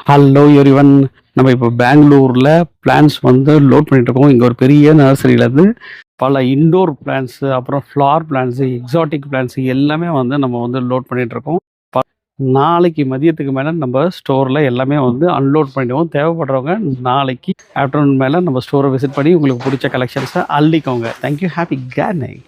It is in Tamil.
Hello everyone. நம்ம இப்போ பெங்களூரில் பிளான்ஸ் வந்து லோட் பண்ணிட்டு இருக்கோம். இங்கே ஒரு பெரிய நர்சரியிலேருந்து பல இன்டோர் பிளான்ஸு, அப்புறம் ஃப்ளவர் பிளான்ஸு, எக்ஸாட்டிக் பிளான்ஸு எல்லாமே வந்து நம்ம வந்து லோட் பண்ணிகிட்ருக்கோம். நாளைக்கு மதியத்துக்கு மேலே நம்ம ஸ்டோரில் எல்லாமே வந்து அன்லோட் பண்ணிடுவோம். தேவைப்படுறவங்க நாளைக்கு ஆஃப்டர்நூன் மேலே நம்ம ஸ்டோரை விசிட் பண்ணி உங்களுக்கு பிடிச்ச கலெக்ஷன்ஸை அள்ளிக்கோங்க. தேங்க்யூ. Happy gardening.